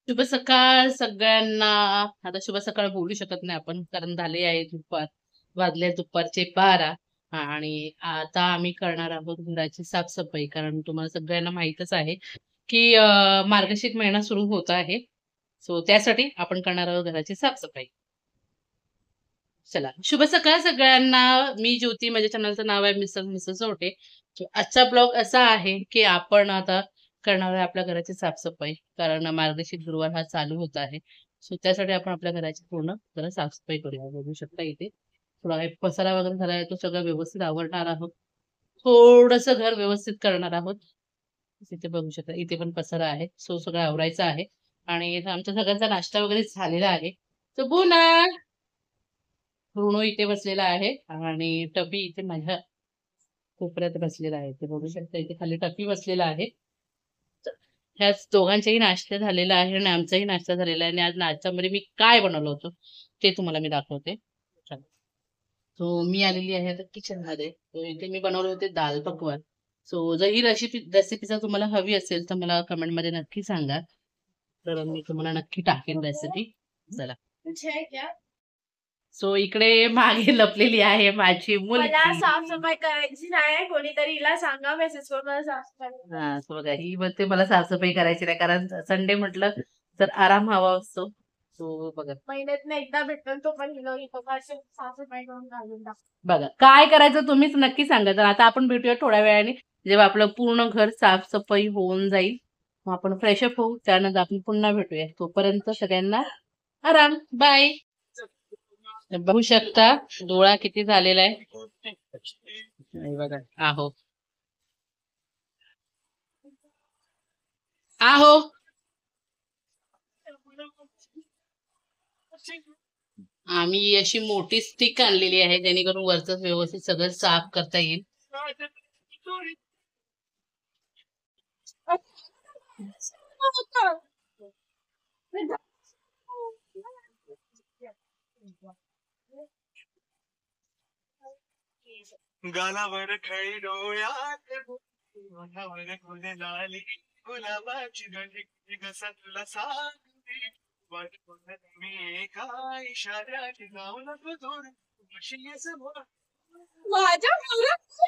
शुभ सकाळ सगळ्यांना. आता शुभ सकाळ बोलू शकत नाही आपण, कारण झाले आहे दुपार, वाजले दुपारचे 12. आणि आता आम्ही करणार आहोत घराची साफसफाई, कारण तुम्हाला सगळ्यांना माहीतच आहे की मार्गशीर्ष महिना सुरू होत आहे. सो त्यासाठी आपण करणार आहोत घराची साफसफाई. चला, शुभ सकाळ सगळ्यांना. मी ज्योती, माझ्या चॅनलचं नाव आहे मिस्टर मिसेस चौटे. आजचा ब्लॉग असा आहे की आपण आता करणार आहे आपल्या घराची साफसफाई, कारण मार्गशीर्ष गुरुवार हा चालू होत आहे. सो त्यासाठी आपण आपल्या घराची पूर्ण जरा साफसफाई करूया. बघू शकता इथे थोडा काही पसारा वगैरे झाला आहे, तो सगळं व्यवस्थित आवरणार आहोत. थोडस घर व्यवस्थित करणार आहोत. इथे बघू शकता, इथे पण पसारा आहे. सो सगळं आवरायचं आहे. आणि इथे आमच्या सगळ्यांचा नाश्ता वगैरे झालेला आहे. तर बोला, ऋणू इथे बसलेला आहे आणि टबी इथे माझ्या कोपऱ्यात बसलेला आहे. ते बघू शकता, इथे खाली टपी बसलेला आहे. ह्याच दोघांचाही नाश्ता झालेला आहे आणि आमचाही नाश्ता झालेला आहे. आणि आज नाश्त्यामध्ये मी काय बनवलं होतं ते तुम्हाला मी दाखवते. सो मी आलेली आहे आता किचन मध्ये. इथे मी बनवले होते दाल पकवान. सो जर ही रेसिपी जर तुम्हाला हवी असेल तर मला कमेंट मध्ये नक्की सांगा, तर मी तुम्हाला नक्की टाकेन रेसिपी. चला. सो इकडे मागे लपलेली आहे माझी मला मुलगी. साफसफाई करायची नाही, कोणीतरी हिला सांगा मेसेज करून मला साफसफाई. हा, सो बघा, ही बोलते मला साफसफाई करायची नाही, कारण संडे म्हटलं तर आराम हवा असतो. सो बघा महिन्यात एकदा भेटतो, तो पण हिला साफसफाई करून घालून टाक. बघा काय करायचं तुम्हीच नक्की सांगा. तर आता आपण भेटूया थोड्या वेळाने, जेव्हा आपलं पूर्ण घर साफसफाई होऊन जाईल. मग आपण फ्रेशअप होऊ, त्यानंतर आपण पुन्हा भेटूया. तोपर्यंत सगळ्यांना आराम. बाय. बघू शकता डोळा किती झालेला आहे. हे बघा. आहो आहो आम्ही अशी मोठी स्टिक आणलेली आहे, जेणेकरून वरचं व्यवस्थित सगळं साफ करता येईल. गालावर खळी डोळ्यात ओठावर फुले लाली गुलाबाची गंडी कसा तुला सांगते वाट बघत मी एका इशाऱ्यात गाव नको दूर कशी समोर माझ्या मुलाचं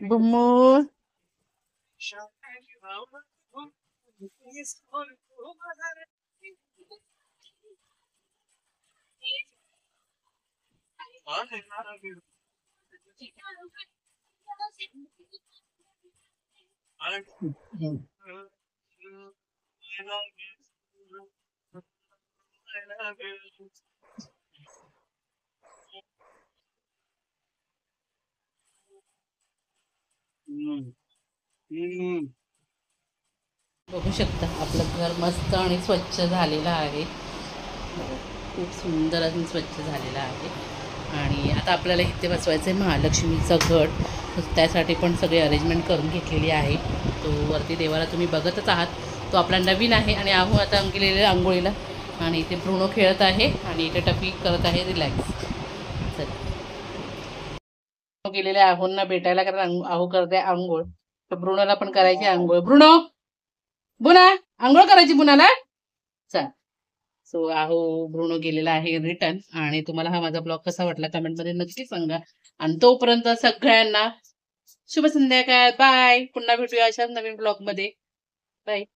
बुम्मू बघू शकता आपलं घर मस्त आणि स्वच्छ झालेलं आहे. खूप सुंदर आणि स्वच्छ झालेलं आहे. आणि आता आपल्याला इथे बसवायचं आहे महालक्ष्मीचं घट. त्यासाठी पण सगळी अरेंजमेंट करून घेतलेली आहे. तो वरती देवाला तुम्ही बघतच आहात, तो आपला नवीन आहे. आणि आहू आता गेलेले आंघोळीला, आणि इथे ब्रुनो खेळत आहे आणि इथे टपी करत आहे रिलॅक्स. चल, गेलेल्या आहूंना भेटायला, कारण आहू करते आंघोळ. तर ब्रुनोला पण करायची आंघोळ. बुना आंघोळ करायची बुनाला. चल. सो आहू ब्रुनो गेलेला आहे रिटर्न. आणि तुम्हाला हा माझा ब्लॉग कसा वाटला कमेंटमध्ये नक्की सांगा. आणि तोपर्यंत सगळ्यांना शुभ संध्याकाळ. बाय. पुन्हा भेटूया अशाच नवीन ब्लॉग मध्ये. बाय.